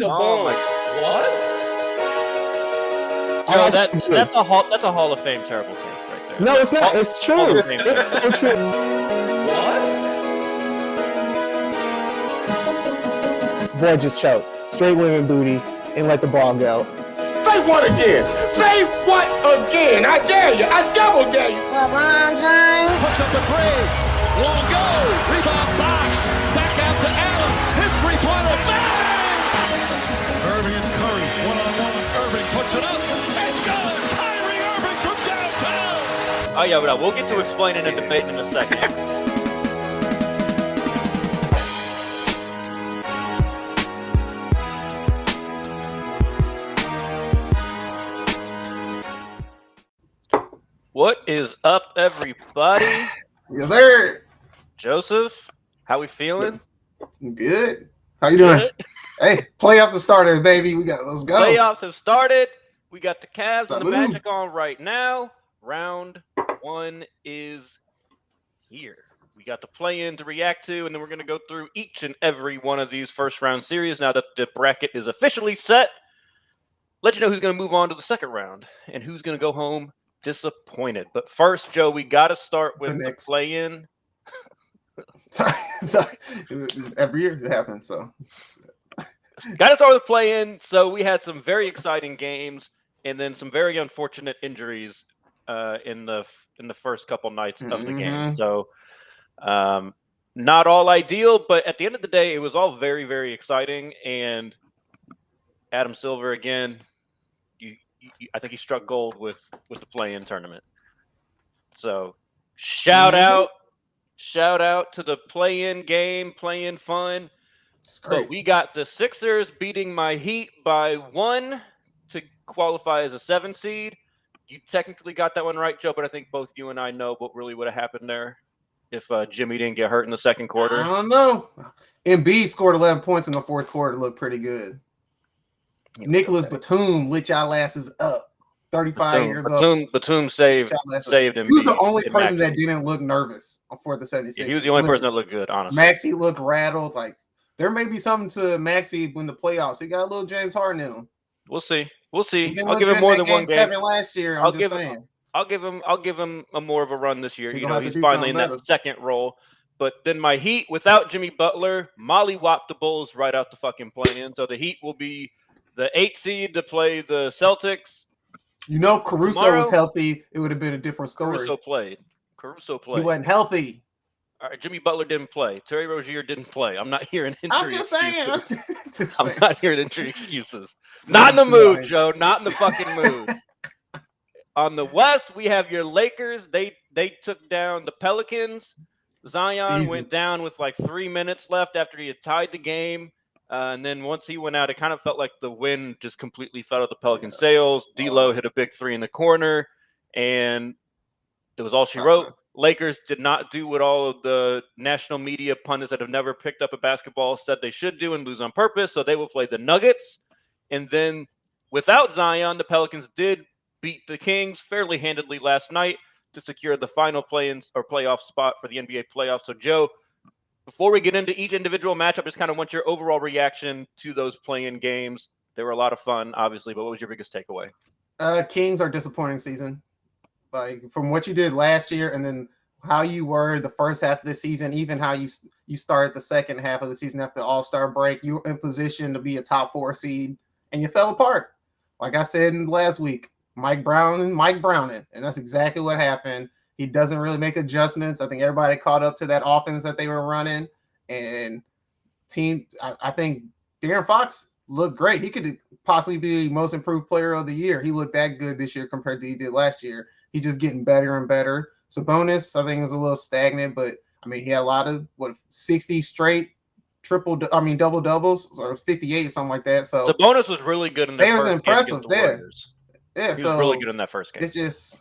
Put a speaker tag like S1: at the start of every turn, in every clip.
S1: Oh my! What? Yo, that's a Hall of Fame terrible take right there.
S2: No, it's not. It's true. It's so true.
S1: What?
S2: Boy just choked. Straight women booty and let the ball go.
S3: Say what again? Say what again? I dare you. I double dare you.
S4: LeBron James
S5: puts up a three. Won't go. Rebound Bosh. Back out to Allen. His three-pointer. Bang! Irving and Curry. One-on-one. Irving puts it up. It's good. Kyrie Irving from downtown.
S1: Oh yeah, but we'll get to explaining and debating in a second. What is up, everybody?
S6: Yes, sir.
S1: Joseph, how we feeling?
S6: Good. How you doing?
S1: Good.
S6: Hey, playoffs have started, baby. Let's go.
S1: Playoffs have started. We got the Cavs and the
S6: Salud.
S1: Magic on right now. Round one is here. We got the play-in to react to, and then we're going to go through each and every one of these first-round series now that the bracket is officially set. Let you know who's going to move on to the second round and who's going to go home disappointed. But first, Joe, we got to start with the play-in.
S6: Sorry. Every year it happens, so.
S1: Got to start with the play-in. So we had some very exciting games and then some very unfortunate injuries in the first couple nights of the game. So not all ideal, but at the end of the day, it was all very, very exciting. And Adam Silver, again, I think he struck gold with the play-in tournament. So shout out to the play-in game, play-in fun. But we got the Sixers beating my Heat by 1 to qualify as a 7 seed. You technically got that one right, Joe, but I think both you and I know what really would have happened there if Jimmy didn't get hurt in the second quarter.
S6: I don't know. Embiid scored 11 points in the fourth quarter. Looked pretty good. Nicholas Batum lit y'all asses up. 35 years old.
S1: Batum saved him.
S6: He was the only person that didn't look nervous for the 76ers.
S1: Yeah, he was the only person that looked good, honestly.
S6: Maxey looked rattled. Like, there may be something to Maxey in the playoffs. He got a little James Harden in him.
S1: We'll see. I'll
S6: give him more than one game. 7 last year.
S1: I'll give him a more of a run this year. He's finally in that second role. But then my Heat, without Jimmy Butler, mollywopped the Bulls right out the fucking play-in. So the Heat will be the 8th seed to play the Celtics.
S6: You know, if Caruso was healthy, it would have been a different story.
S1: Caruso played.
S6: He wasn't healthy.
S1: All right, Jimmy Butler didn't play. Terry Rozier didn't play. I'm not hearing injury excuses. I'm not hearing injury excuses. Not in the mood, Joe. Not in the fucking mood. On the West, we have your Lakers. They took down the Pelicans. Zion went down with like 3 minutes left after he had tied the game. And then once he went out, it kind of felt like the wind just completely fell out of the Pelican sails. D'Lo hit a big 3 in the corner, and it was all she wrote. Lakers did not do what all of the national media pundits that have never picked up a basketball said they should do and lose on purpose. So they will play the Nuggets. And then without Zion, the Pelicans did beat the Kings fairly handedly last night to secure the final play-in or playoff spot for the NBA playoffs. So, Joe, before we get into each individual matchup, just kind of want your overall reaction to those play-in games. They were a lot of fun, obviously, but what was your biggest takeaway?
S6: Kings are disappointing season. Like, from what you did last year and then how you were the first half of the season, even how you started the second half of the season after the All-Star break, you were in position to be a top 4 seed, and you fell apart. Like I said last week, Mike Brown, and that's exactly what happened. He doesn't really make adjustments. I think everybody caught up to that offense that they were running. And I think De'Aaron Fox looked great. He could possibly be the most improved player of the year. He looked that good this year compared to he did last year. He's just getting better and better. Sabonis, I think, was a little stagnant, but I mean, he had a lot of 60 straight double doubles or 58 or something like that. So
S1: Sabonis was really good in the first game
S6: impressive
S1: against the Warriors.
S6: Yeah,
S1: he was really good in that first game.
S6: It's just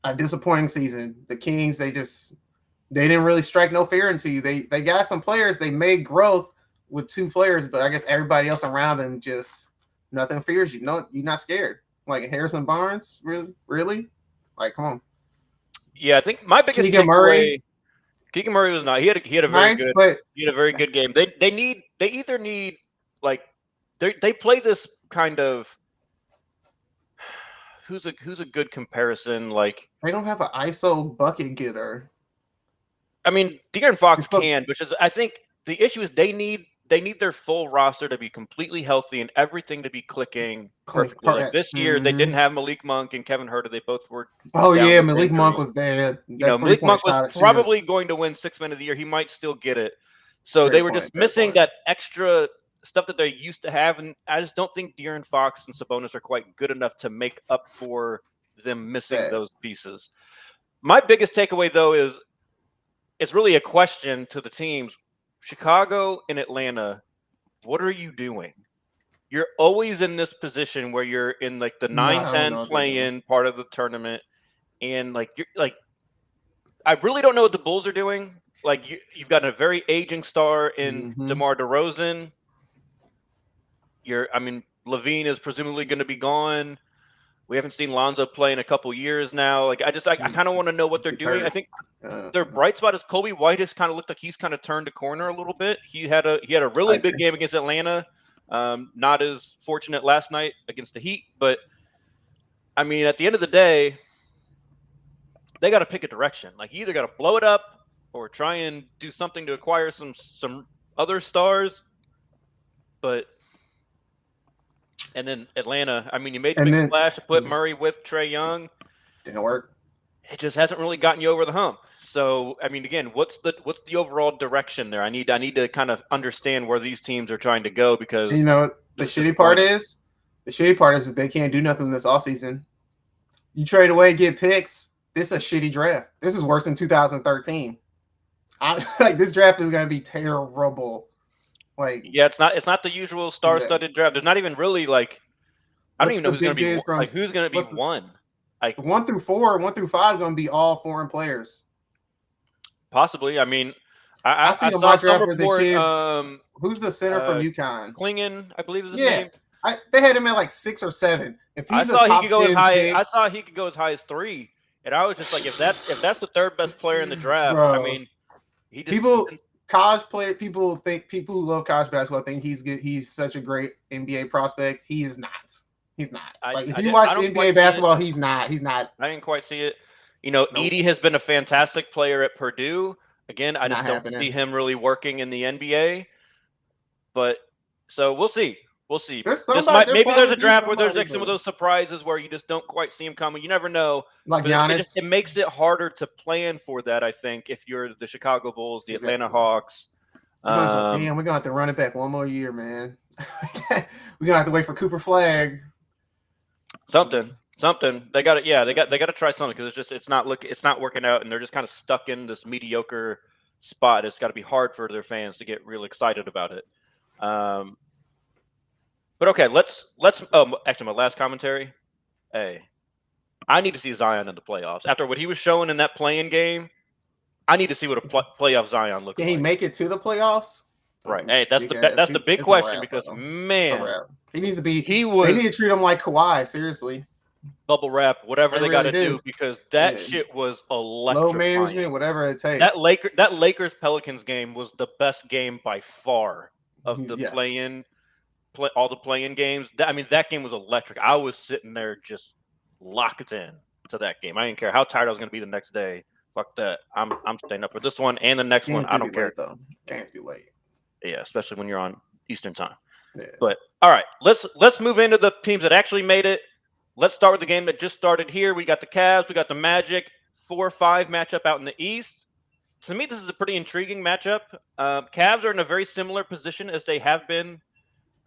S6: a disappointing season. The Kings, they didn't really strike no fear into you. They got some players. They made growth with 2 players, but I guess everybody else around them just nothing fears you. No, you're not scared. Like Harrison Barnes, really? Like, come on.
S1: Yeah, I think my biggest takeaway. Keegan Murray was not. He had a very good game. They either need like they play this kind of who's a good comparison? Like
S6: they don't have an ISO bucket getter.
S1: I mean, De'Aaron Fox can, which is I think the issue is they need their full roster to be completely healthy and everything to be clicking perfectly. Like this year, they didn't have Malik Monk and Kevin Huerter. They both were.
S6: Oh yeah, Malik Monk was there.
S1: Malik Monk was probably going to win Sixth Man of the Year. He might still get it. So they were just missing that extra stuff that they used to have, and I just don't think De'Aaron Fox and Sabonis are quite good enough to make up for them missing those pieces. My biggest takeaway, though, is it's really a question to the teams. Chicago and Atlanta, what are you doing? You're always in this position where you're in like the 9-10 play-in part of the tournament, and like you're like, I really don't know what the Bulls are doing. Like you've got a very aging star in DeMar DeRozan. Levine is presumably going to be gone. We haven't seen Lonzo play in a couple years now. Like I kind of want to know what they're doing. I think their bright spot is Kobe White has kind of looked like he's kind of turned a corner a little bit. He had a really big game against Atlanta. Not as fortunate last night against the Heat, but I mean at the end of the day, they got to pick a direction. Like you either got to blow it up or try and do something to acquire some other stars. And then Atlanta, I mean, you made the big splash to put Murray with Trae Young.
S6: Didn't work.
S1: It just hasn't really gotten you over the hump. So, I mean, again, what's the overall direction there? I need to kind of understand where these teams are trying to go because
S6: the shitty part is that they can't do nothing this offseason. You trade away, get picks. This is a shitty draft. This is worse than 2013. This draft is going to be terrible. Like
S1: it's not the usual star-studded draft. There's not even really like I don't even know who's going to be who's going to be one. Like
S6: 1 through 4, 1 through 5 going to be all foreign players.
S1: Possibly. I mean, I
S6: see
S1: saw
S6: my draft
S1: some report.
S6: The kid, who's the center from UConn?
S1: Clingan, I believe is his name.
S6: They had him at like 6 or 7. If he's
S1: he could go as high. I saw he could go as high as 3, and I was just like, if that's the third best player in the draft, bro, I mean,
S6: college player, people who love college basketball think he's good. He's such a great NBA prospect. He is not. He's not. If you watch NBA basketball, he's not. He's not.
S1: I didn't quite see it. Edey has been a fantastic player at Purdue. Again, I just don't see him really working in the NBA. But so we'll see. We'll see. Maybe there's a draft where there's like some of those surprises where you just don't quite see him coming. You never know.
S6: Like Giannis.
S1: It makes it harder to plan for that, I think, if you're the Chicago Bulls, the Atlanta Hawks.
S6: Damn, we're going to have to run it back one more year, man. We're going to have to wait for Cooper Flagg.
S1: Something. They got to they got to try something because it's not working out, and they're just kind of stuck in this mediocre spot. It's got to be hard for their fans to get real excited about it. But okay, let's actually my last commentary. Hey, I need to see Zion in the playoffs. After what he was showing in that play-in game, I need to see what a playoff Zion looks like.
S6: Can he make it to the playoffs?
S1: Right. Hey, that's the big question because man,
S6: he needs to be.
S1: They
S6: need to treat him like Kawhi. Seriously.
S1: Bubble wrap, whatever they got to do because that shit was electrifying.
S6: Low management, whatever it takes.
S1: That Lakers Pelicans game was the best game by far of the play-in. All the play-in games. I mean, that game was electric. I was sitting there just locked in to that game. I didn't care how tired I was going to be the next day. Fuck that. I'm staying up for this one and the next one. I don't care.
S6: Though. Games be late.
S1: Yeah, especially when you're on Eastern time.
S6: Yeah.
S1: But all right, let's move into the teams that actually made it. Let's start with the game that just started here. We got the Cavs. We got the Magic. 4-5 matchup out in the East. To me, this is a pretty intriguing matchup. Cavs are in a very similar position as they have been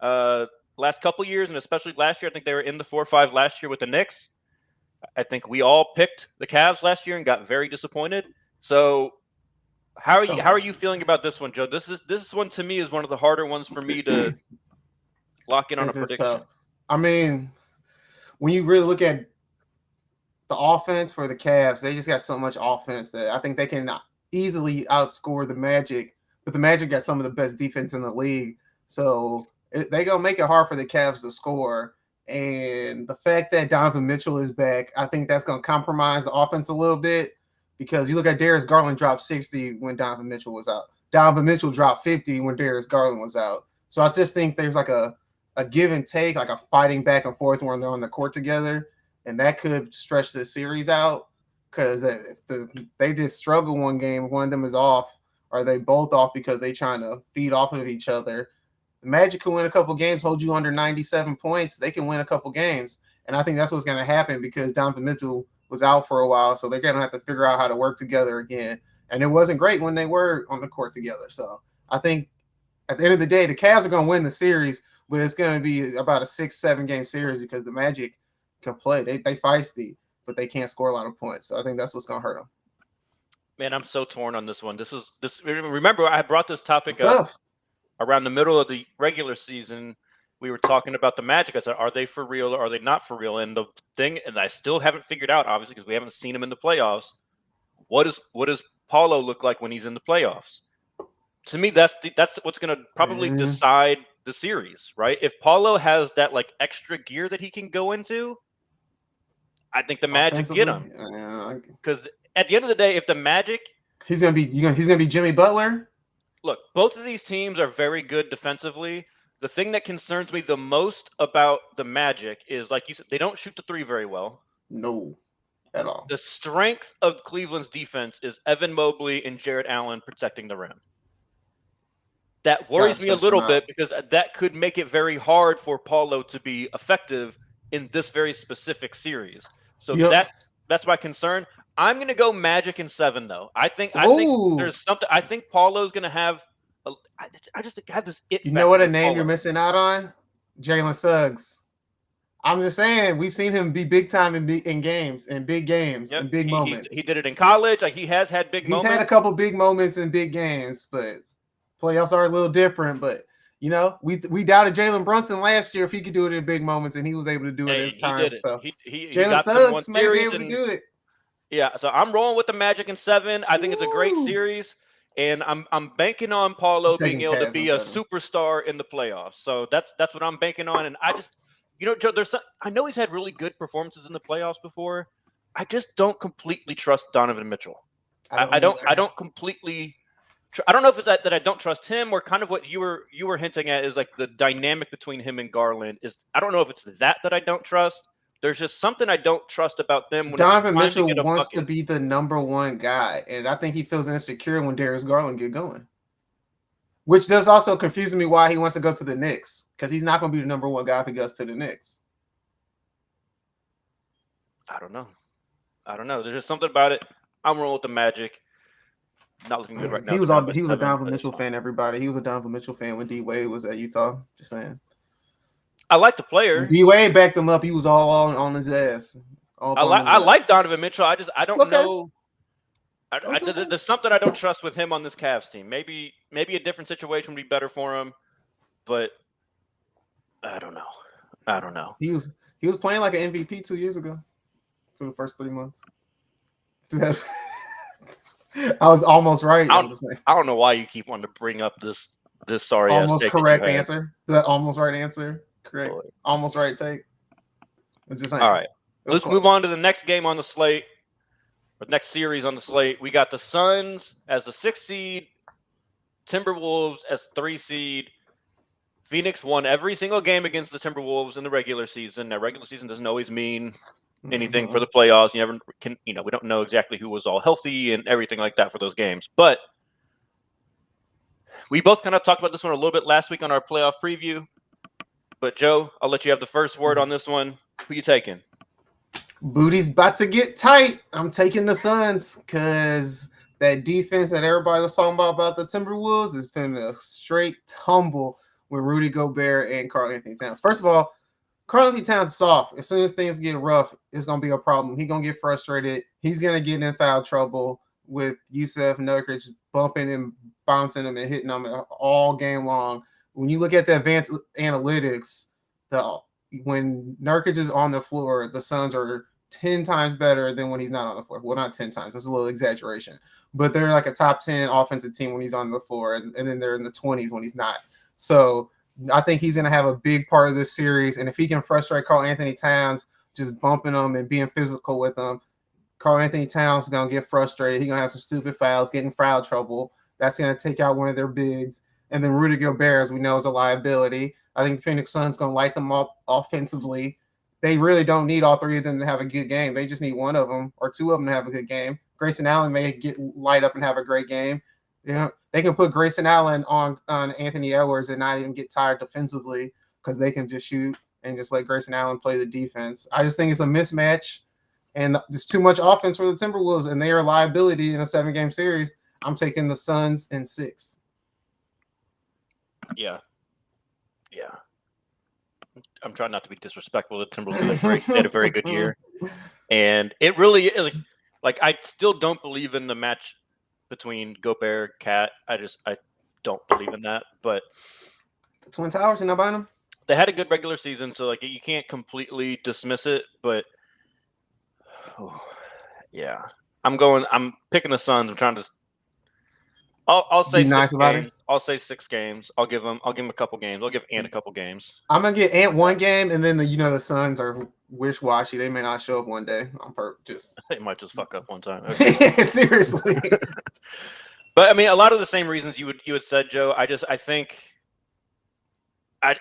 S1: last couple years, and especially last year. I think they were in the 4-5 last year with the Knicks. I think we all picked the Cavs last year and got very disappointed. So how are you feeling about this one, Joe? This one to me is one of the harder ones for me to lock in on a prediction.
S6: Tough. I mean, when you really look at the offense for the Cavs, they just got so much offense that I think they can easily outscore the Magic. But the Magic got some of the best defense in the league. So they're going to make it hard for the Cavs to score. And the fact that Donovan Mitchell is back, I think that's going to compromise the offense a little bit because you look at Darius Garland dropped 60 when Donovan Mitchell was out. Donovan Mitchell dropped 50 when Darius Garland was out. So I just think there's like a a give and take, like a fighting back and forth when they're on the court together, and that could stretch the series out. Because if they just struggle one game, one of them is off, or they both off because they trying to feed off of each other. The Magic can win a couple games, hold you under 97 points. They can win a couple games, and I think that's what's going to happen because Donovan Mitchell was out for a while, so they're going to have to figure out how to work together again. And it wasn't great when they were on the court together. So I think at the end of the day, the Cavs are going to win the series, but it's going to be about a 6-7 game series because the Magic can play. They feisty, but they can't score a lot of points. So I think that's what's going to hurt them.
S1: Man, I'm so torn on this one. This. Remember, I brought this topic up around the middle of the regular season. We were talking about the Magic. I said, are they for real or are they not for real? And the thing, and I still haven't figured out, obviously, because we haven't seen him in the playoffs. What does Paulo look like when he's in the playoffs? To me, that's what's going to probably decide the series, right? If Paulo has that like extra gear that he can go into, I think the Magic get him. Because at the end of the day, if the Magic,
S6: he's gonna be Jimmy Butler.
S1: Look, both of these teams are very good defensively. The thing that concerns me the most about the Magic is, like you said, they don't shoot the three very well.
S6: No, at all.
S1: The strength of Cleveland's defense is Evan Mobley and Jarrett Allen protecting the rim. That worries me a little bit because that could make it very hard for Paulo to be effective in this very specific series. So that's my concern. I'm going to go Magic in 7, though. I think there's something. I think Paulo's going to have. I just have this.
S6: You know what a name you're missing out on? Jalen Suggs. I'm just saying we've seen him be big time in games, in big games, in big moments.
S1: He did it in college. Like he has had big moments.
S6: He's had a couple big moments in big games, but playoffs are a little different. But we doubted Jalen Brunson last year if he could do it in big moments, and he was able to do it at times. So Jalen Suggs may be able to do it.
S1: Yeah, so I'm rolling with the Magic in 7. I think it's a great series, and I'm banking on Paulo being able to be a superstar in the playoffs. So that's what I'm banking on. And I just, Joe, I know he's had really good performances in the playoffs before. I just don't completely trust Donovan Mitchell. I don't completely. I don't know if it's that I don't trust him, or kind of what you were hinting at is like the dynamic between him and Garland is. I don't know if it's that I don't trust. There's just something I don't trust about them. When
S6: Donovan Mitchell wants to be the number one guy, and I think he feels insecure when Darius Garland get going. Which does also confuse me why he wants to go to the Knicks, because he's not going to be the number one guy if he goes to the Knicks.
S1: I don't know. There's just something about it. I'm rolling with the Magic. Not looking good right now.
S6: He was a Donovan Mitchell fan, everybody. He was a Donovan Mitchell fan when D Wade was at Utah. Just saying.
S1: I like the player.
S6: D Wade backed him up. He was all on his ass.
S1: I like Donovan Mitchell. I don't know. There's something I don't trust with him on this Cavs team. Maybe a different situation would be better for him, but I don't know. He
S6: was playing like an MVP 2 years ago for the first 3 months. I was almost right.
S1: I don't know why you keep wanting to bring up this sorry
S6: almost correct answer. The almost right answer. Correct. Almost right take. Just saying.
S1: All right. Let's move on to the next game on the slate. The next series on the slate. We got the Suns as the 6th seed, Timberwolves as 3 seed. Phoenix won every single game against the Timberwolves in the regular season. Now, regular season doesn't always mean anything for the playoffs. You never can, we don't know exactly who was all healthy and everything like that for those games. But we both kind of talked about this one a little bit last week on our playoff preview. But Joe, I'll let you have the first word on this one. Who you taking?
S6: Booty's about to get tight. I'm taking the Suns because that defense that everybody was talking about the Timberwolves has been a straight tumble with Rudy Gobert and Karl-Anthony Towns. First of all, Karl-Anthony Towns is soft. As soon as things get rough, it's going to be a problem. He's going to get frustrated. He's going to get in foul trouble with Jusuf Nurkic bumping him, bouncing him, and hitting him all game long. When you look at the advanced analytics, when Nurkic is on the floor, the Suns are 10 times better than when he's not on the floor. Well, not 10 times. That's a little exaggeration. But they're like a top 10 offensive team when he's on the floor, and then they're in the 20s when he's not. So I think he's going to have a big part of this series. And if he can frustrate Karl-Anthony Towns, just bumping him and being physical with him, Karl-Anthony Towns is going to get frustrated. He's going to have some stupid fouls, get in foul trouble. That's going to take out one of their bigs. And then Rudy Gobert, as we know, is a liability. I think the Phoenix Suns going to light them up offensively. They really don't need all three of them to have a good game. They just need one of them or two of them to have a good game. Grayson Allen may light up and have a great game. You know, they can put Grayson Allen on Anthony Edwards and not even get tired defensively because they can just shoot and just let Grayson Allen play the defense. I just think it's a mismatch, and there's too much offense for the Timberwolves, and they are a liability in a 7-game series. I'm taking the Suns in 6.
S1: Yeah. I'm trying not to be disrespectful. The Timberwolves had a very good year, and it really like I still don't believe in the match between Gobert and Cat. I don't believe in that. But
S6: the Twin Towers, you're not buying them?
S1: They had a good regular season, so like you can't completely dismiss it. But yeah, I'm picking the Suns. I'm trying to. I'll say
S6: be nice about it.
S1: I'll say 6 games. I'll give him a couple games. I'll give Ant a couple games.
S6: I'm gonna get Ant 1 game, and then the Suns are wish-washy. They may not show up one day on purpose.
S1: They might just fuck up one time. Okay.
S6: Seriously.
S1: But I mean, a lot of the same reasons you had said, Joe. I think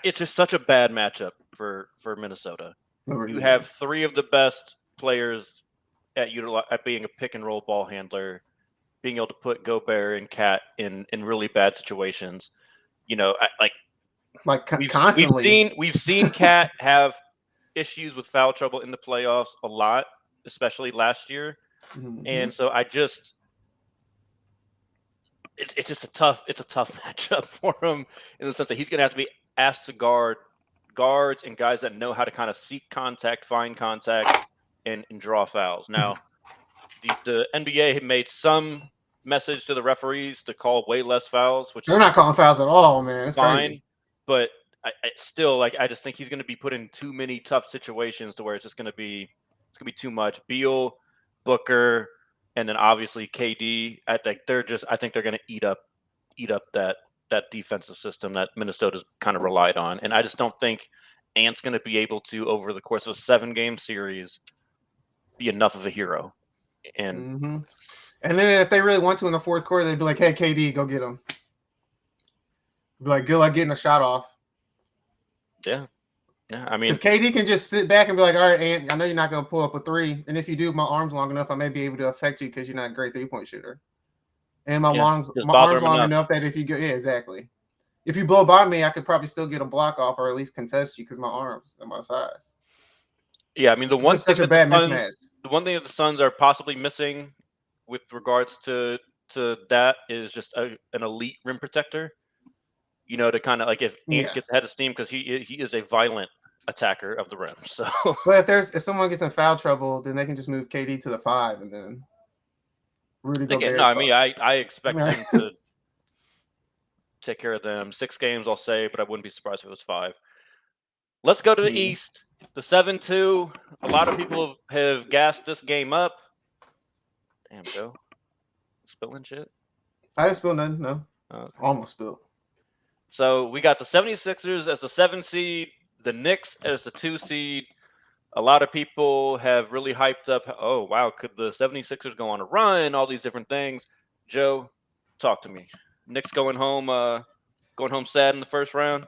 S1: it's just such a bad matchup for Minnesota.
S6: Really
S1: you have 3 of the best players at being a pick and roll ball handler, being able to put Gobert and Cat in really bad situations. You know,
S6: constantly.
S1: We've seen Cat have issues with foul trouble in the playoffs a lot, especially last year.
S6: Mm-hmm.
S1: And so it's just a tough matchup for him in the sense that he's going to have to be asked to guard guards and guys that know how to kind of seek contact, find contact, and draw fouls. Now, the NBA had made some message to the referees to call way less fouls, which
S6: they're not calling fouls at all, man. It's
S1: fine,
S6: crazy.
S1: But I still I just think he's going to be put in too many tough situations to where it's going to be too much. Beal, Booker, and then obviously KD. I think they're going to eat up that defensive system that Minnesota's kind of relied on, and I just don't think Ant's going to be able to, over the course of a 7-game series, be enough of a hero. And
S6: and then if they really want to in the fourth quarter, they'd be like, "Hey, KD, go get him." Be like, good luck getting a shot off.
S1: Yeah. I mean,
S6: because KD can just sit back and be like, "All right, Ant, I know you're not going to pull up a 3, and if you do, my arm's long enough, I may be able to affect you because you're not a great 3-point shooter, and my arm's long enough that if you go, exactly. If you blow by me, I could probably still get a block off or at least contest you because my arms and my size."
S1: Yeah, I mean,
S6: it's such a bad mismatch.
S1: The one thing that the Suns are possibly missing with regards to that is just an elite rim protector. You know, to kind of like if Ant gets ahead of steam, because he is a violent attacker of the rim. So,
S6: but if someone gets in foul trouble, then they can just move KD to the 5 and then Rudy Gobert.
S1: No, I mean I expect him to take care of them. 6 games, I'll say, but I wouldn't be surprised if it was 5. Let's go to the East. The 7-2. A lot of people have gassed this game up. Damn, Joe. Spilling shit?
S6: I didn't spill nothing, no. Almost spilled.
S1: So we got the 76ers as the 7 seed, the Knicks as the 2 seed. A lot of people have really hyped up, oh, wow, could the 76ers go on a run, all these different things. Joe, talk to me. Knicks going home sad in the first round?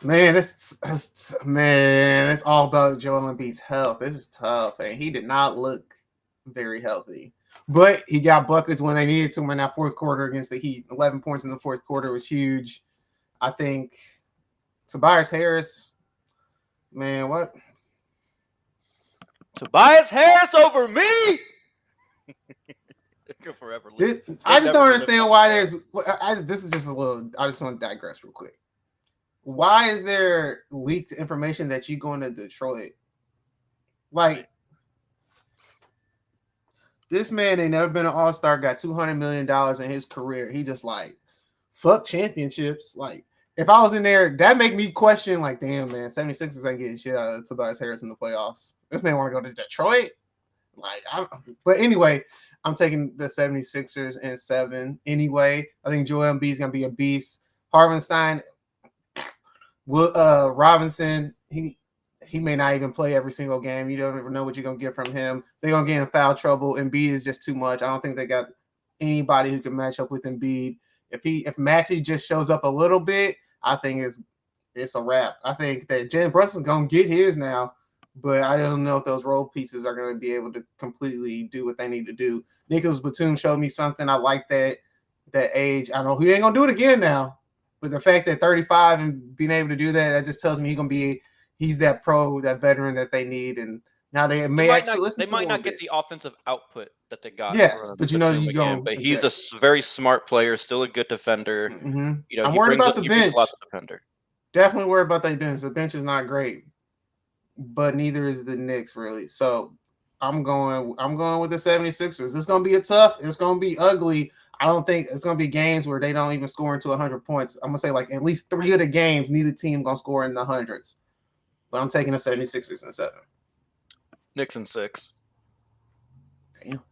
S6: Man, it's all about Joel Embiid's health. This is tough, and he did not look very healthy. But he got buckets when they needed to in that fourth quarter against the Heat. 11 points in the fourth quarter was huge. I think Tobias Harris, man, what?
S1: Tobias Harris over me? Forever.
S6: I just don't understand why there's – this is just a little – I just want to digress real quick. Why is there leaked information that you going to Detroit? Like, this man ain't never been an all-star, got $200 million in his career. He just like, fuck championships. Like, if I was in there, that make me question, like, damn, man, 76ers ain't getting shit out of Tobias Harris in the playoffs. This man want to go to Detroit? Like, but anyway, I'm taking the 76ers in 7 anyway. I think Joel Embiid's going to be a beast. Hartenstein, Robinson, he may not even play every single game. You don't even know what you're going to get from him. They're going to get in foul trouble. Embiid is just too much. I don't think they got anybody who can match up with Embiid. If Maxey just shows up a little bit, I think it's a wrap. I think that Jalen Brunson's gonna get his now, but I don't know if those role pieces are gonna be able to completely do what they need to do. Nicholas Batum showed me something. I like that age. I know he ain't gonna do it again now, but the fact that 35 and being able to do that just tells me he's that pro, that veteran that they need. And now they may actually listen.
S1: They might not get the offensive output that they got.
S6: Yes, but you
S1: But he's a very smart player, still a good defender.
S6: Mm-hmm. I'm worried about the bench. Definitely worried about that bench. The bench is not great, but neither is the Knicks really. So I'm going with the 76ers. It's gonna be it's gonna be ugly. I don't think it's gonna be games where they don't even score into 100 points. I'm gonna say like at least 3 of the games, neither team gonna score in the hundreds. But I'm taking the 76ers in 7.
S1: Knicks in 6.
S6: Damn.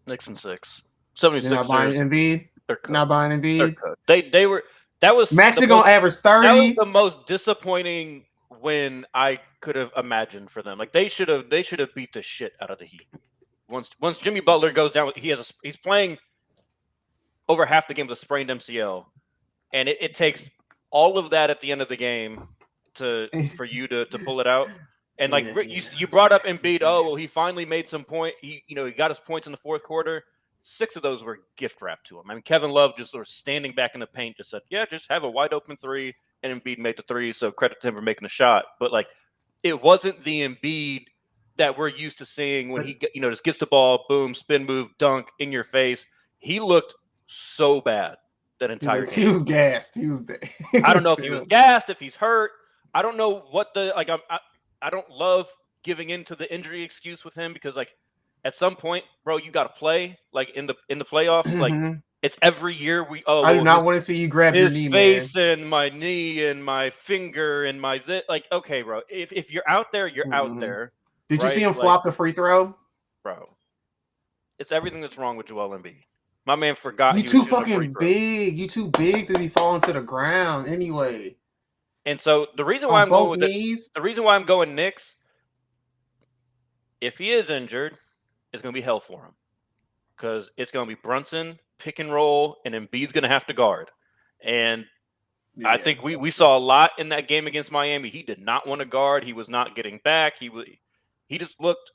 S1: Knicks in 6. 76ers.
S6: You're not buying Embiid? Not buying Embiid?
S1: They were. That was
S6: Maxey gonna average 30.
S1: That was the most disappointing win I could have imagined for them. Like they should have beat the shit out of the Heat. Once Jimmy Butler goes down, he's playing over half the game with a sprained MCL, and it takes all of that at the end of the game for you to pull it out. And like you brought up Embiid, he finally made some point. He got his points in the fourth quarter. 6 of those were gift wrapped to him. I mean, Kevin Love just sort of standing back in the paint just said, "Yeah, just have a wide open 3," and Embiid made the 3. So credit to him for making the shot. But like, it wasn't the Embiid that we're used to seeing when he just gets the ball, boom, spin move, dunk in your face. He looked so bad that entire game.
S6: He was gassed.
S1: I don't know if he was gassed, if he's hurt. I don't know what I don't love giving into the injury excuse with him because like at some point, bro, you got to play like in the playoffs.
S6: Mm-hmm.
S1: Like it's every year
S6: I do not want to see you grab your knee,
S1: face and my knee and my finger and my like. Okay, bro, if you're out there, you're out there.
S6: Did you see him flop the free throw,
S1: bro? It's everything that's wrong with Joel Embiid. My man forgot.
S6: You too fucking big. You too big to be falling to the ground anyway.
S1: And so the reason why I'm going Knicks, if he is injured, it's going to be hell for him because it's going to be Brunson, pick and roll, and Embiid's going to have to guard. And I think we saw a lot in that game against Miami. He did not want to guard. He was not getting back. He just looked.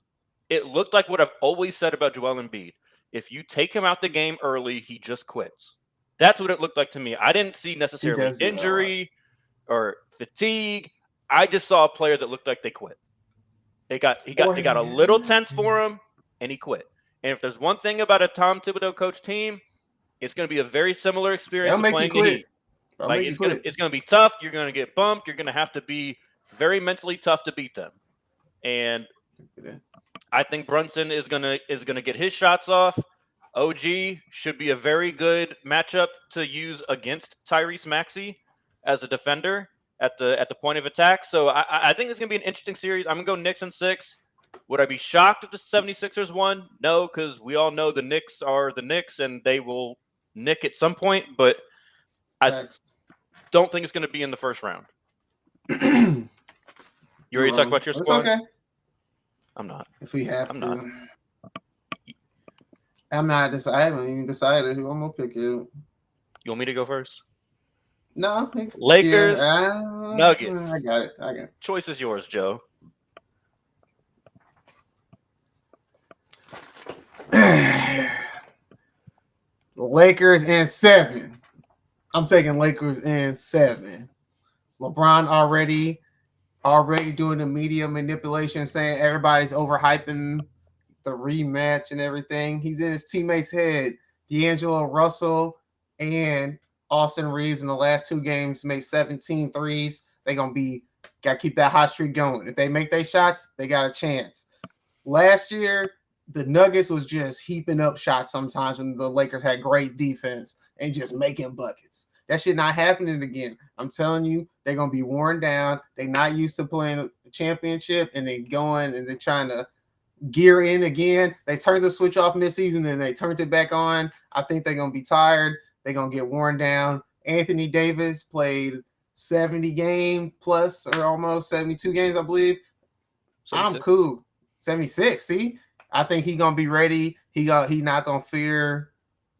S1: It looked like what I've always said about Joel Embiid. If you take him out the game early, he just quits. That's what it looked like to me. I didn't see necessarily injury or fatigue. I just saw a player that looked like they quit. They got a little tense for him, and he quit. And if there's one thing about a Tom Thibodeau coach team, it's going to be a very similar experience playing the Heat. Like it's going to be tough. You're going to get bumped. You're going to have to be very mentally tough to beat them. And I think Brunson is going to get his shots off. OG should be a very good matchup to use against Tyrese Maxey as a defender at the point of attack. So I think it's going to be an interesting series. I'm going to go Knicks in 6. Would I be shocked if the 76ers won? No, because we all know the Knicks are the Knicks and they will nick at some point. But I don't think it's going to be in the first round. You ready to talk about your squad?
S6: It's okay.
S1: I'm not.
S6: If we have to. I'm not deciding. I haven't even decided who I'm going to pick. You
S1: want me to go first?
S6: No.
S1: Lakers, Nuggets.
S6: I got it.
S1: Choice is yours, Joe.
S6: Lakers in 7. I'm taking Lakers in 7. LeBron already doing the media manipulation, saying everybody's overhyping the rematch and everything. He's in his teammates' head. D'Angelo Russell and Austin Reeves in the last 2 games made 17 threes. They're going to got to keep that hot streak going. If they make their shots, they got a chance. Last year, the Nuggets was just heaping up shots sometimes when the Lakers had great defense and just making buckets. That shit not happening again. I'm telling you, they're going to be worn down. They're not used to playing a championship, and they're going and they're trying to gear in again. They turned the switch off midseason, and they turned it back on. I think they're going to be tired. They're going to get worn down. Anthony Davis played 70 games plus or almost 72 games, I believe. 76. I'm cool. 76, see? I think he's going to be ready. He not going to fear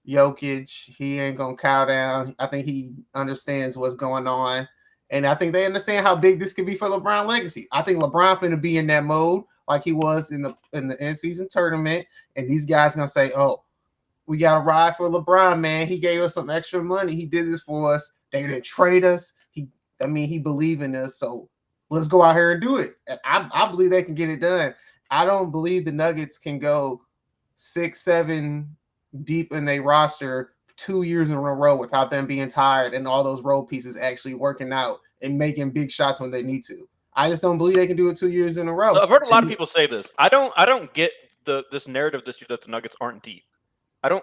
S6: Jokic. He ain't going to cow down. I think he understands what's going on. And I think they understand how big this could be for LeBron legacy. I think LeBron finna be in that mode like he was in the in-season tournament, and these guys gonna say, "Oh, we got to ride for LeBron, man. He gave us some extra money. He did this for us. They didn't trade us. He believed in us. So let's go out here and do it." And I believe they can get it done. I don't believe the Nuggets can go 6-7 deep in their roster 2 years in a row without them being tired and all those role pieces actually working out and making big shots when they need to. I just don't believe they can do it 2 years in a row.
S1: I've heard a lot of people say this. I don't get this narrative this year that the Nuggets aren't deep.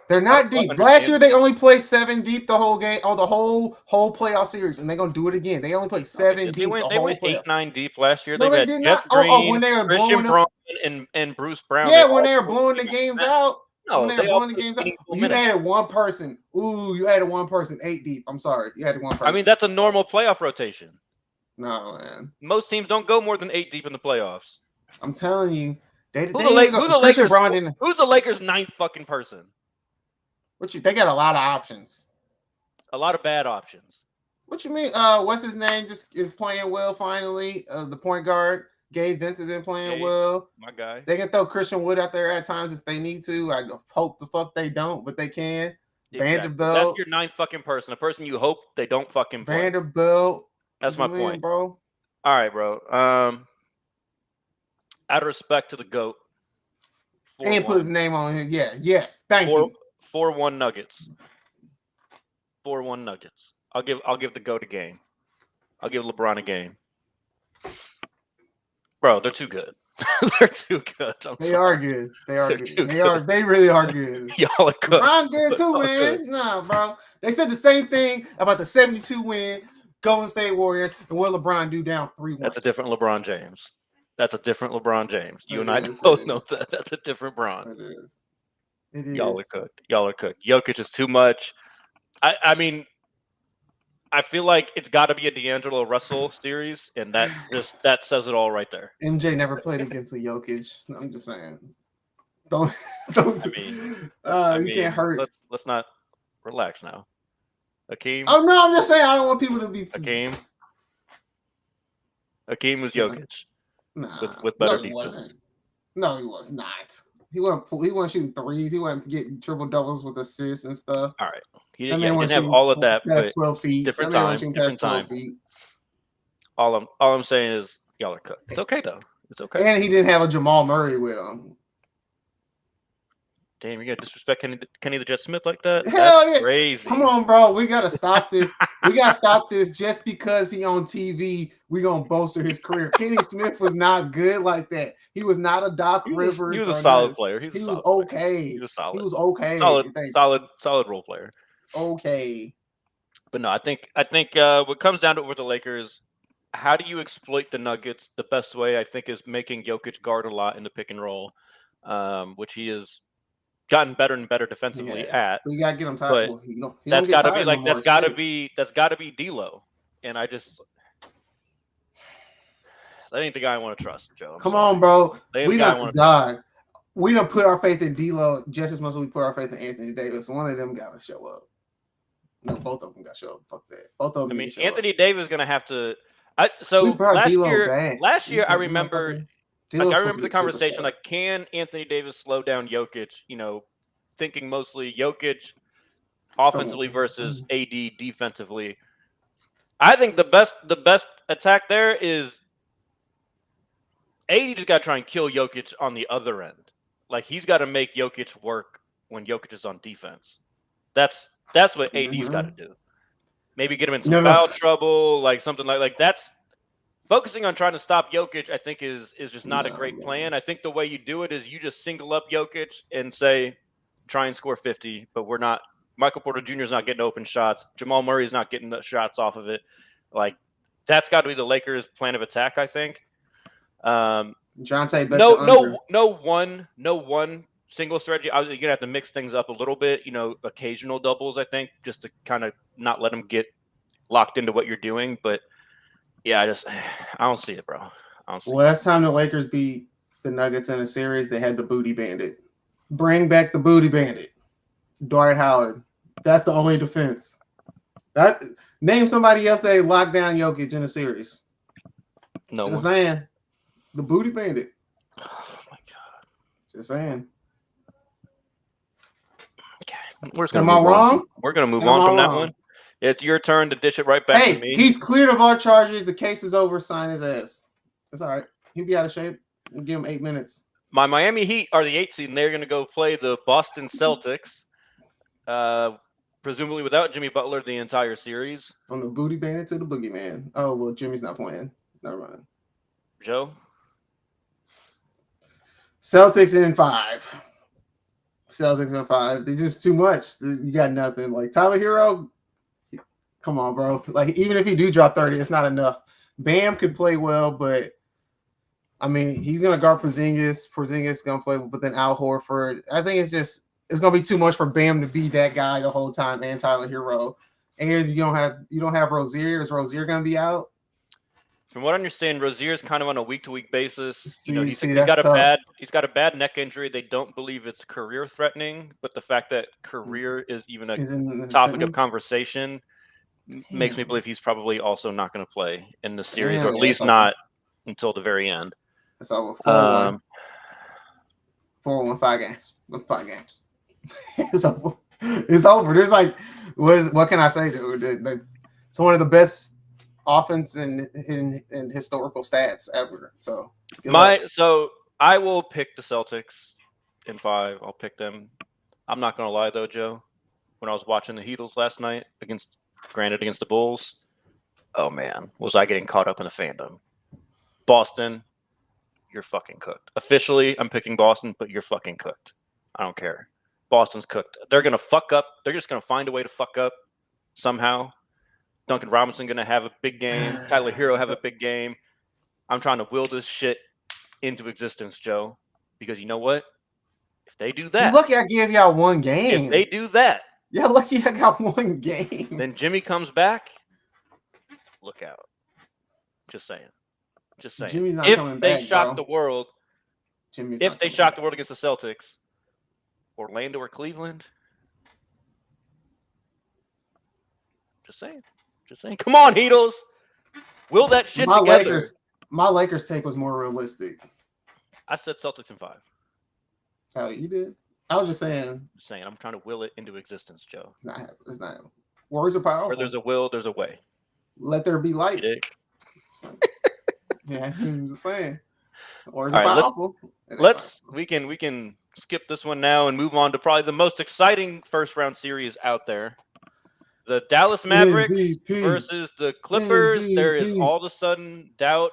S6: They're not deep. Last year they only played 7 deep the whole game, the whole playoff series, and they're gonna do it again. They only played 7 deep.
S1: They went 8-9 deep last year.
S6: No,
S1: they
S6: did
S1: Jeff
S6: not.
S1: Green,
S6: When they were
S1: Christian
S6: blowing
S1: Braun and Bruce Brown.
S6: Yeah, when they were blowing the games out.
S1: No,
S6: when they were blowing the games out. You added one person. Ooh, you added one person 8 deep. I'm sorry, you added one person.
S1: I mean, that's a normal playoff rotation.
S6: No, man.
S1: Most teams don't go more than 8 deep in the playoffs.
S6: I'm telling you,
S1: who's the Lakers' ninth fucking person?
S6: They got a lot of options.
S1: A lot of bad options.
S6: What you mean? What's his name? Just is playing well finally. The point guard, Gabe Vincent, been playing well.
S1: My guy.
S6: They can throw Christian Wood out there at times if they need to. I hope the fuck they don't, but they can.
S1: Exactly.
S6: Vanderbilt.
S1: That's your ninth fucking person. A person you hope they don't fucking play.
S6: Vanderbilt.
S1: That's my point,
S6: bro.
S1: All right, bro. Out of respect to the GOAT.
S6: And put his name on him. Yeah. Yes. Thank you.
S1: 4-1 Nuggets. 4-1 Nuggets. I'll give the GOAT a game. I'll give LeBron a game. Bro, they're too good. They're too good.
S6: They are good. They are good. They really are good.
S1: Y'all are good.
S6: LeBron good too, man. Nah, bro. They said the same thing about the 72-win Golden State Warriors and what LeBron do down 3-1.
S1: That's a different LeBron James. You and I both know that. That's a different Bron.
S6: It is. It is.
S1: Y'all are cooked. Jokic is too much. I mean, I feel like it's got to be a D'Angelo Russell series, and that says it all right there.
S6: MJ never played against a Jokic. I'm just saying. Don't. You can't hurt.
S1: Let's not relax now. Hakeem.
S6: Oh no, I'm just saying I don't want people to be.
S1: Hakeem was Jokic.
S6: Nah,
S1: with better
S6: he
S1: defense.
S6: wasn't. No, he was not. He wasn't shooting threes. He wasn't getting triple doubles with assists and stuff.
S1: All right, he didn't have all of that.
S6: Past 12 feet.
S1: Different time. All I'm saying is y'all are cooked. It's okay though. It's okay.
S6: And he didn't have a Jamal Murray with him.
S1: Damn, you got to disrespect Kenny the Jet Smith like that?
S6: Hell
S1: That's
S6: yeah.
S1: Crazy.
S6: Come on, bro. We got to stop this. Just because he on TV, we going to bolster his career. Kenny Smith was not good like that. He was not a Doc Rivers.
S1: He was a solid player.
S6: He was okay.
S1: He was solid.
S6: He was okay.
S1: Solid role player.
S6: Okay.
S1: But no, I think what comes down to it with the Lakers, how do you exploit the Nuggets? The best way, I think, is making Jokic guard a lot in the pick and roll, which he has gotten better and better defensively at.
S6: You gotta get him tired.
S1: That's gotta be D'Lo, and that ain't the guy I want to trust, Joe.
S6: Come on, bro. We don't die. We don't put our faith in D'Lo just as much as we put our faith in Anthony Davis. One of them got to show up. No, both of them got to show up. Fuck that. Both of them.
S1: I mean, Anthony Davis is gonna have to. Last year, I remember. I remember the conversation. Like, can Anthony Davis slow down Jokic? Thinking mostly Jokic offensively versus AD defensively. I think the best attack there is AD just got to try and kill Jokic on the other end. Like, he's got to make Jokic work when Jokic is on defense. That's what AD's got to do. Maybe get him in some foul trouble, like something like that's. Focusing on trying to stop Jokic, I think, is just not a great plan. I think the way you do it is you just single up Jokic and say, try and score 50, but we're not. Michael Porter Jr. is not getting open shots. Jamal Murray is not getting the shots off of it. Like, that's got to be the Lakers' plan of attack, I think.
S6: Jonte,
S1: no one single strategy. You're gonna have to mix things up a little bit. Occasional doubles, I think, just to kind of not let them get locked into what you're doing, but. Yeah, I don't see it, bro.
S6: Last time the Lakers beat the Nuggets in a series, they had the Booty Bandit. Bring back the Booty Bandit. Dwight Howard. That's the only defense. Name somebody else that locked down Jokic in a series.
S1: No
S6: Just
S1: one.
S6: saying. The Booty Bandit.
S1: Oh my god.
S6: Just saying.
S1: Okay. We're just gonna
S6: Am I
S1: move on.
S6: wrong?
S1: We're gonna move
S6: Am
S1: on
S6: I
S1: from that
S6: wrong?
S1: one. It's your turn to dish it right back to me.
S6: He's cleared of all charges. The case is over. Sign his ass. It's all right. He'll be out of shape. We'll give him 8 minutes.
S1: My Miami Heat are the 8th seed, and they're going to go play the Boston Celtics, presumably without Jimmy Butler the entire series.
S6: From the Booty Bandit to the Boogeyman. Oh, well, Jimmy's not playing. Never mind.
S1: Joe?
S6: Celtics in 5. Celtics in 5. They're just too much. You got nothing. Like Tyler Hero, come on, bro. Like, even if he do drop 30, it's not enough. Bam could play well, but I mean, he's gonna guard Porzingis. Porzingis gonna play, but then Al Horford. I think it's gonna be too much for Bam to be that guy the whole time, and Tyler Hero. And you don't have Rozier. Is Rozier gonna be out?
S1: From what I understand, Rozier's kind of on a week-to-week basis. He's
S6: that's
S1: got
S6: tough.
S1: he's got a bad neck injury. They don't believe it's career-threatening, but the fact that career is even a topic of conversation makes me believe he's probably also not going to play in the series, or at least not until the very end.
S6: It's over. 4-1. 4-1, 5 games. 5 games. It's over. It's over. There's like, what can I say, dude? It's one of the best offense in historical stats ever. So
S1: I will pick the Celtics in 5. I'll pick them. I'm not going to lie though, Joe. When I was watching the Heatles last night against the Bulls, oh man, was I getting caught up in the fandom. Boston, you're fucking cooked. Officially, I'm picking Boston, but you're fucking cooked. I don't care. Boston's cooked. They're going to fuck up. They're just going to find a way to fuck up somehow. Duncan Robinson going to have a big game. Tyler Hero have a big game. I'm trying to will this shit into existence, Joe, because you know what? If they do that.
S6: You're lucky I gave y'all 1 game.
S1: If they do that.
S6: Yeah, lucky I got 1 game.
S1: Then Jimmy comes back. Look out. Just saying.
S6: Jimmy's not
S1: if
S6: coming
S1: they
S6: back,
S1: shock
S6: bro.
S1: the world, if they shock the world against the Celtics, Orlando or Cleveland. Just saying. Come on, Heatles. Will that shit together.
S6: My Lakers take was more realistic.
S1: I said Celtics in 5.
S6: Oh, you did? I was just saying.
S1: I'm trying to will it into existence, Joe.
S6: It's not. Words are powerful.
S1: Where there's a will, there's a way.
S6: Let there be light. Yeah, I'm just saying. Words are powerful.
S1: We can skip this one now and move on to probably the most exciting first round series out there. The Dallas Mavericks versus the Clippers. There is all of a sudden doubt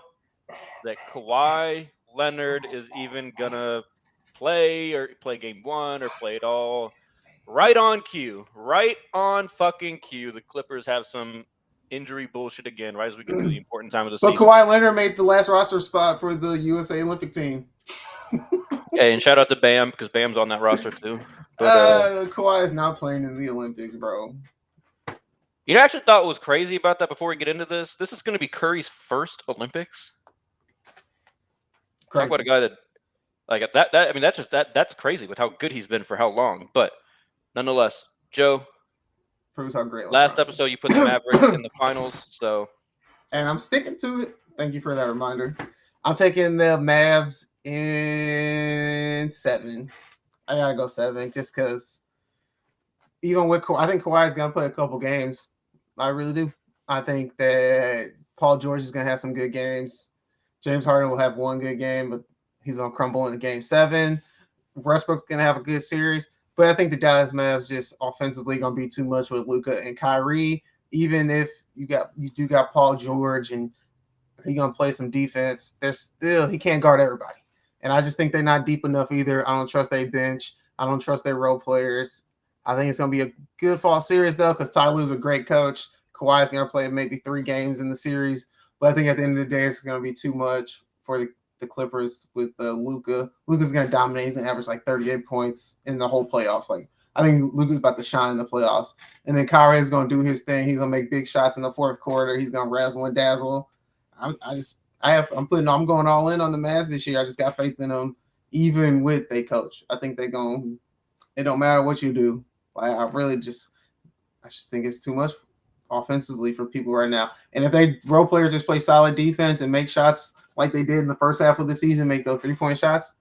S1: that Kawhi Leonard is even gonna play game 1 or play it all. Right on cue. Right on fucking cue. The Clippers have some injury bullshit again, right as we get to the important time of the season.
S6: But Kawhi Leonard made the last roster spot for the USA Olympic team.
S1: Hey, and shout out to Bam, because Bam's on that roster too.
S6: But, Kawhi is not playing in the Olympics, bro.
S1: You know, I actually thought what was crazy about that before we get into this. This is going to be Curry's first Olympics. Talk about a guy that, like that. I mean, that's crazy with how good he's been for how long. But nonetheless, Joe,
S6: proves how great.
S1: Last episode, you put the Mavericks in the finals, so.
S6: And I'm sticking to it. Thank you for that reminder. I'm taking the Mavs in 7. I gotta go 7 just because. Even with I think Kawhi is gonna play a couple games. I really do. I think that Paul George is gonna have some good games. James Harden will have 1 good game, but he's gonna crumble in game 7. Westbrook's gonna have a good series, but I think the Dallas Mavs just offensively gonna be too much with Luka and Kyrie. Even if you do got Paul George and he's gonna play some defense, he can't guard everybody. And I just think they're not deep enough either. I don't trust their bench. I don't trust their role players. I think it's going to be a good fall series, though, because Ty Lue's a great coach. Kawhi is going to play maybe 3 games in the series. But I think at the end of the day, it's going to be too much for the Clippers with Luka. Luka's going to dominate. He's going to average like 38 points in the whole playoffs. Like, I think Luka's about to shine in the playoffs. And then Kyrie is going to do his thing. He's going to make big shots in the 4th quarter. He's going to razzle and dazzle. I'm going all in on the Mavs this year. I just got faith in them, even with their coach. I think it don't matter what you do. I just think it's too much. offensively for people right now. And if they role players just play solid defense and make shots like they did in the first half of the season, make those 3-point shots,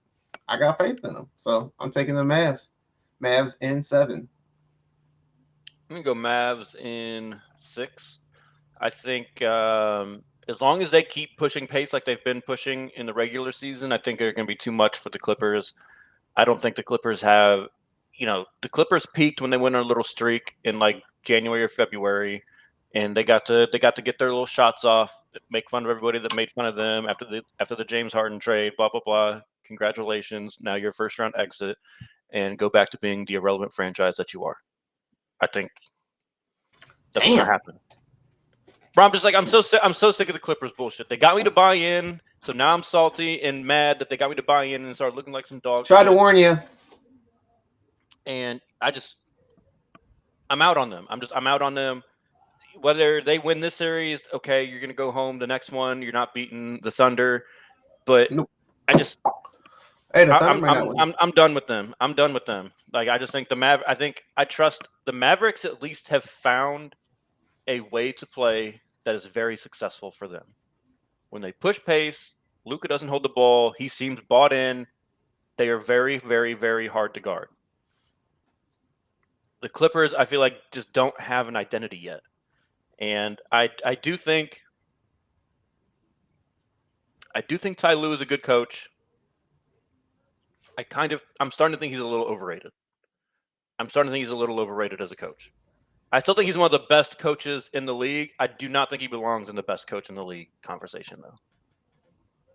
S6: I got faith in them. So I'm taking the Mavs. Mavs in 7.
S1: I'm going to go Mavs in 6. I think as long as they keep pushing pace like they've been pushing in the regular season, I think they're going to be too much for the Clippers. I don't think the Clippers have, the Clippers peaked when they went on a little streak in like January or February, and they got to get their little shots off, make fun of everybody that made fun of them after the James Harden trade, blah, blah, blah. Congratulations. Now you're first round exit and go back to being the irrelevant franchise that you are. I think that's going to happen. Bro, I'm just like, I'm so sick of the Clippers bullshit. They got me to buy in, so now I'm salty and mad that they got me to buy in and started looking like some dogs.
S6: Tried to warn you.
S1: And I'm out on them. I'm out on them. Whether they win this series, okay, you're gonna go home the next one. You're not beating the Thunder, but
S6: nope.
S1: I'm done with them. I'm done with them. Like, I just think I trust the Mavericks at least have found a way to play that is very successful for them. When they push pace, Luka doesn't hold the ball. He seems bought in. They are very, very, very hard to guard. The Clippers, I feel like, just don't have an identity yet. And I do think Ty Lue is a good coach. I'm starting to think he's a little overrated. As a coach. I still think he's one of the best coaches in the league. I do not think he belongs in the best coach in the league conversation, though.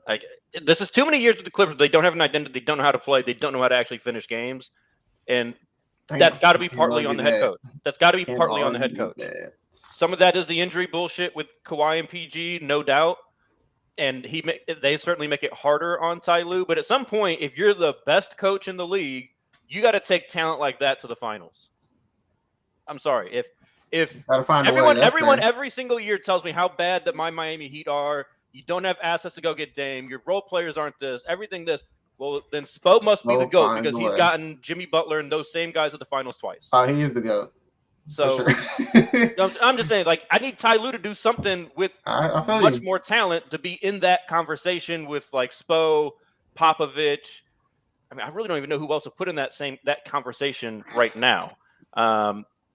S1: Like, this is too many years with the Clippers. They don't have an identity. They don't know how to play. They don't know how to actually finish games. And that's got to be partly on the head coach. That's got to be partly on the head coach. Some of that is the injury bullshit with Kawhi and PG, no doubt. And they certainly make it harder on Ty Lue. But at some point, if you're the best coach in the league, you got to take talent like that to the finals. I'm sorry. If everyone every single year tells me how bad that my Miami Heat are, you don't have assets to go get Dame, your role players aren't this, everything this. Well, then Spo must be the GOAT because he's gotten Jimmy Butler and those same guys at the finals twice.
S6: Oh, he is the GOAT.
S1: So sure. I'm just saying, like, I need Ty Lue to do something with much more talent to be in that conversation with like Spo, Popovich. I mean, I really don't even know who else to put in that conversation right now.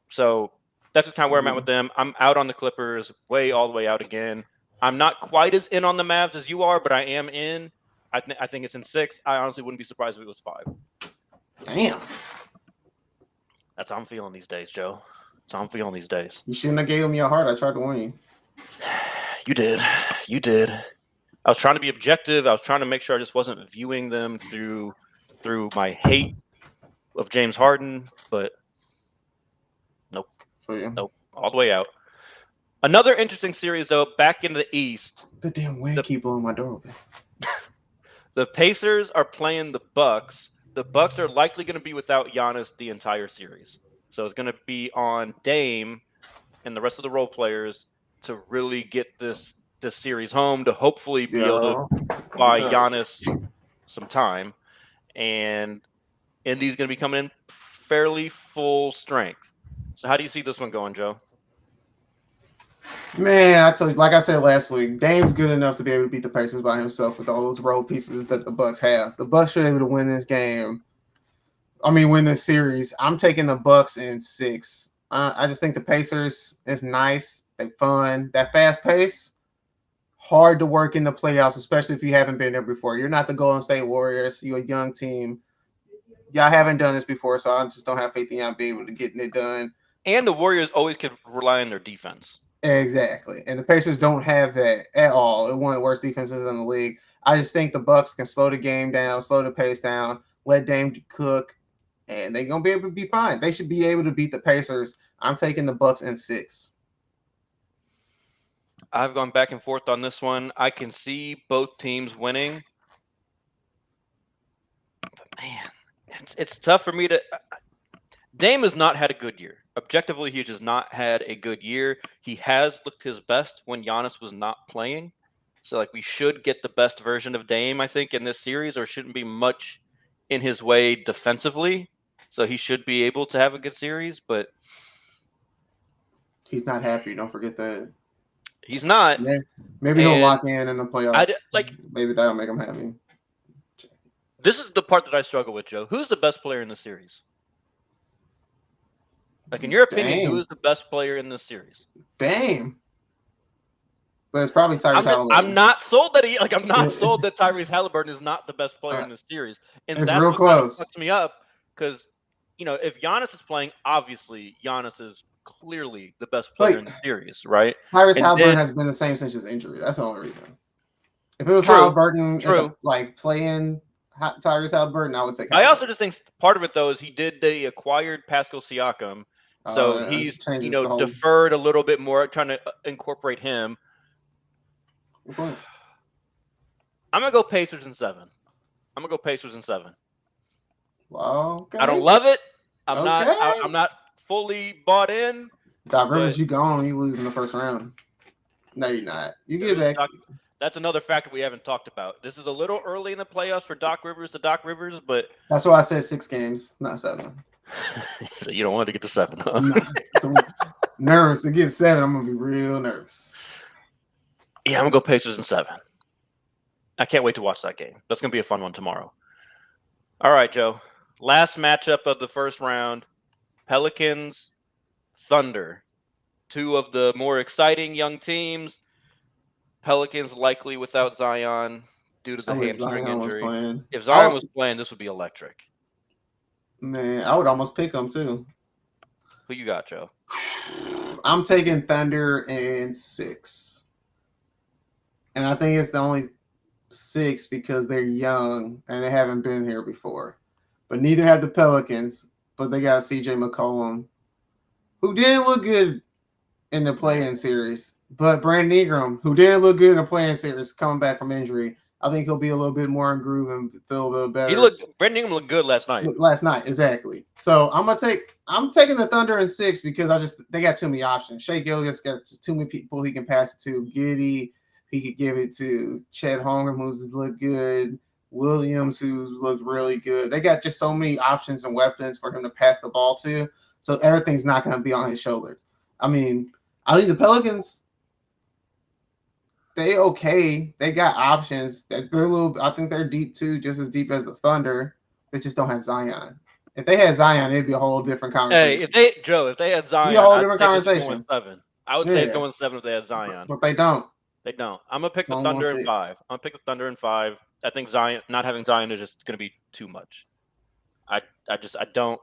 S1: So that's just kind of where I'm at with them. I'm out on the Clippers, all the way out again. I'm not quite as in on the Mavs as you are, but I am in. I think it's in 6. I honestly wouldn't be surprised if it was 5.
S6: Damn.
S1: That's how I'm feeling these days, Joe. That's how I'm feeling these days.
S6: You shouldn't have gave him your heart. I tried to warn you.
S1: You did. I was trying to be objective. I was trying to make sure I just wasn't viewing them through my hate of James Harden, but nope. Nope. All the way out. Another interesting series, though, back in the East.
S6: The damn wind keep blowing my door open.
S1: The Pacers are playing the Bucks. The Bucks are likely going to be without Giannis the entire series. So it's going to be on Dame and the rest of the role players to really get this series home, to hopefully be able to buy Giannis some time. And Indy's going to be coming in fairly full strength. So how do you see this one going, Joe?
S6: Man, I told you, like I said last week, Dame's good enough to be able to beat the Pacers by himself with all those role pieces that the Bucks have. The Bucks should be able to win this game. Win this series. I'm taking the Bucks in 6. I just think the Pacers is nice. They're fun. That fast pace, hard to work in the playoffs, especially if you haven't been there before. You're not the Golden State Warriors. You're a young team. Y'all haven't done this before, so I just don't have faith in y'all being able to get it done.
S1: And the Warriors always can rely on their defense.
S6: Exactly. And the Pacers don't have that at all. They're one of the worst defenses in the league. I just think the Bucks can slow the game down, slow the pace down, let Dame cook, and they're going to be able to be fine. They should be able to beat the Pacers. I'm taking the Bucks in 6.
S1: I've gone back and forth on this one. I can see both teams winning. But, man, it's tough for me to – Dame has not had a good year. Objectively, he just not had a good year. He has looked his best when Giannis was not playing. So, like, we should get the best version of Dame, I think, in this series, or shouldn't be much in his way defensively. So he should be able to have a good series, but
S6: He's not happy. Don't forget that.
S1: He's not.
S6: Maybe he'll lock in the playoffs.
S1: Like
S6: maybe that'll make him happy.
S1: This is the part that I struggle with, Joe. Who's the best player in the series? Like, in your opinion, who is the best player in this series?
S6: Dame. But it's probably Tyrese Halliburton.
S1: I'm not sold that I'm not sold that Tyrese Halliburton is not the best player in this series. And
S6: it's
S1: that's
S6: real
S1: what
S6: close.
S1: Fucks me up because, if Giannis is playing, obviously Giannis is clearly the best player in the series, right?
S6: Tyrese Halliburton has been the same since his injury. That's the only reason. If it was Halliburton, playing Tyrese Halliburton, I would take Halliburton.
S1: I also just think part of it, though, is they acquired Pascal Siakam. So he's, deferred a little bit more, trying to incorporate him. I'm going to go Pacers in 7.
S6: Wow. Okay.
S1: I don't love it. I'm not fully bought in.
S6: Doc Rivers, you gone. You lose in the first round. No, you're not. You get back.
S1: That's another factor we haven't talked about. This is a little early in the playoffs for Doc Rivers, but
S6: that's why I said 6 games, not 7.
S1: So you don't want to get to 7, huh?
S6: No, nervous to get 7. I'm gonna be real nervous.
S1: Yeah, I'm gonna go Pacers in 7. I can't wait to watch that game. That's gonna be a fun one tomorrow. All right, Joe. Last matchup of the first round: Pelicans, Thunder. 2 of the more exciting young teams. Pelicans likely without Zion due to the hamstring injury. If Zion was playing, this would be electric.
S6: Man, I would almost pick them too.
S1: Who you got, Joe?
S6: I'm taking Thunder in 6. And I think it's the only 6 because they're young and they haven't been here before. But neither have the Pelicans, but they got CJ McCollum, who didn't look good in the play-in series. But Brandon Ingram, who didn't look good in the play-in series, coming back from injury. I think he'll be a little bit more in groove and feel a little better.
S1: Brandon Ingram looked good last night.
S6: Exactly. So I'm taking the Thunder in 6 because they got too many options. Shai Gilgeous got too many people he can pass it to. Giddey, he could give it to. Chet Holmgren, who's look good. Williams, who looks really good. They got just so many options and weapons for him to pass the ball to. So everything's not going to be on his shoulders. I mean, I think the Pelicans, they got options. I think they're deep too, just as deep as the Thunder. They just don't have Zion. If they had Zion, it'd be a whole different conversation.
S1: Hey, if they had Zion,
S6: it'd be a whole different conversation.
S1: 7. I would say it's going 7 if they had Zion.
S6: But they don't.
S1: They don't. I'm gonna pick the Thunder in 5. I'm gonna pick the Thunder in 5. I think Zion not having Zion is just gonna be too much. I don't.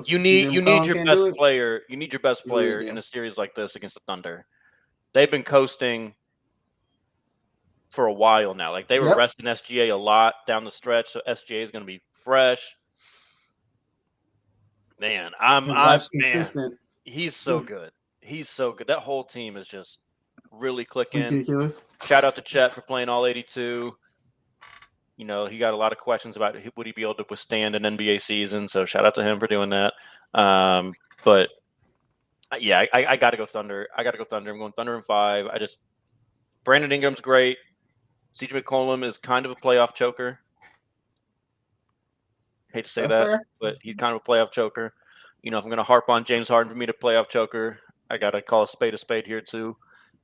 S1: You need your best player. You need your best player in a series like this against the Thunder. They've been coasting for a while now. Like they were resting SGA a lot down the stretch, so SGA is going to be fresh. Man, consistent. He's so good. He's so good. That whole team is just really clicking.
S6: Ridiculous.
S1: Shout out to Chet for playing all 82. He got a lot of questions about would he be able to withstand an NBA season. So shout out to him for doing that. But yeah, I got to go Thunder. I'm going Thunder in 5. Brandon Ingram's great. CJ McCollum is kind of a playoff choker. Hate to say
S6: That's
S1: that,
S6: fair.
S1: but he's kind of a playoff choker. If I'm going to harp on James Harden for me to playoff choker, I got to call a spade here too.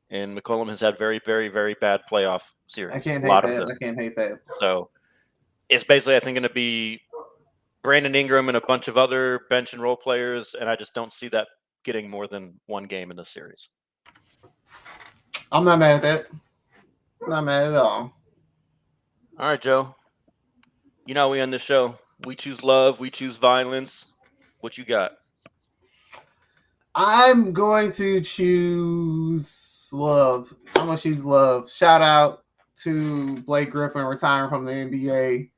S1: And McCollum has had very, very, very bad playoff series.
S6: I can't hate that.
S1: So it's basically, I think, going to be Brandon Ingram and a bunch of other bench and role players, and I just don't see that getting more than 1 game in this series.
S6: I'm not mad at that. Not mad at all.
S1: All right, Joe. You know how we end the show. We choose love. We choose violence. What you got?
S6: I'm going to choose love. I'm going to choose love. Shout out to Blake Griffin retiring from the NBA.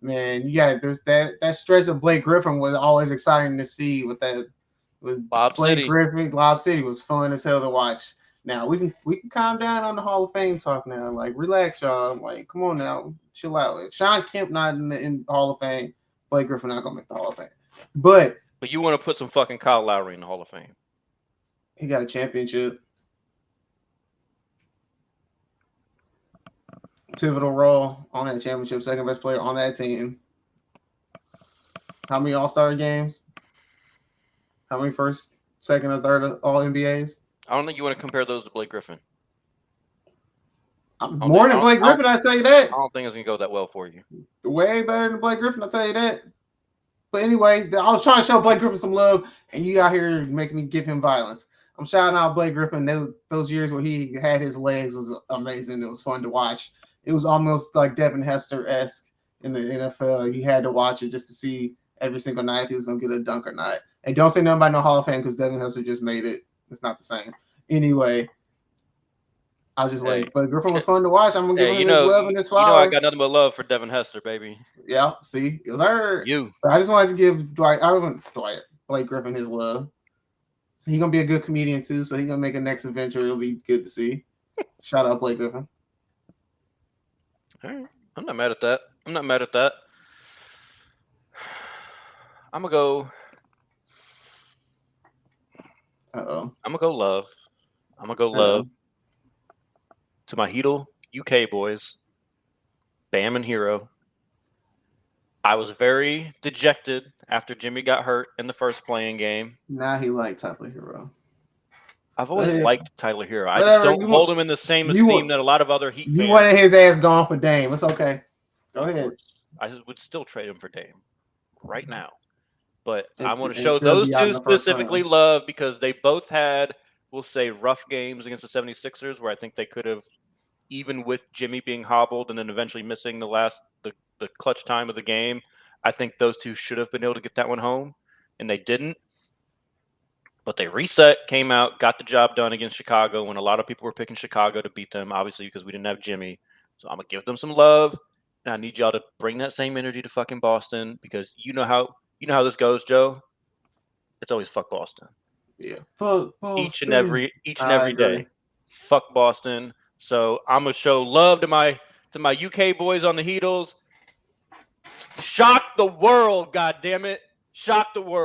S6: Man, that stretch of Blake Griffin was always exciting to see with
S1: Lob
S6: Blake
S1: City.
S6: Griffin. Lob City was fun as hell to watch. Now we can calm down on the Hall of Fame talk now. Like, relax, y'all. Like, come on now, chill out. If Sean Kemp not in the Hall of Fame, Blake Griffin not gonna make the Hall of Fame. But
S1: you want to put some fucking Kyle Lowry in the Hall of Fame?
S6: He got a championship, pivotal role on that championship, second best player on that team. How many All-Star games? How many first second or third All NBAs.
S1: I don't think you want to compare those to Blake Griffin.
S6: More than Blake Griffin, I tell you that.
S1: I don't think it's gonna go that well for you.
S6: Way better than Blake Griffin, I tell you that. But anyway, I was trying to show Blake Griffin some love, and you out here making me give him violence. I'm shouting out Blake Griffin. Those years where he had his legs was amazing. It was fun to watch. It was almost like Devin Hester-esque in the NFL. You had to watch it just to see every single night if he was going to get a dunk or not. And don't say nothing about no Hall of Fame because Devin Hester just made it. It's not the same. Anyway, I was just like, but Griffin was fun to watch. I'm going to give him his love and his flowers.
S1: You know I got nothing but love for Devin Hester, baby.
S6: Yeah, see? It was her.
S1: You.
S6: I just wanted to give Blake Griffin his love. So he's going to be a good comedian too, so he's going to make a next adventure. It'll be good to see. Shout out Blake Griffin.
S1: All right. I'm not mad at that. I'm going to go. I'm going to go love. I'm going to go love to my Heedle UK boys, Bam and Hero. I was very dejected after Jimmy got hurt in the first playing game.
S6: Now he liked Tyler Hero.
S1: I've always liked Tyler Hero. I just don't hold him in the same esteem that a lot of other Heat fans.
S6: You wanted his ass gone for Dame. It's okay. Go ahead.
S1: I would still trade him for Dame right now. But I want to show those two specifically love because they both had, we'll say, rough games against the 76ers where I think they could have, even with Jimmy being hobbled and then eventually missing the clutch time of the game, I think those two should have been able to get that one home, and they didn't. But they reset, came out, got the job done against Chicago when a lot of people were picking Chicago to beat them, obviously because we didn't have Jimmy. So I'm going to give them some love, and I need y'all to bring that same energy to fucking Boston because you know how this goes, Joe. It's always fuck Boston.
S6: Yeah, fuck Boston.
S1: Each and every day, fuck Boston. So I'm gonna show love to my UK boys on the Heatles. Shock the world, God damn it! Shock the world.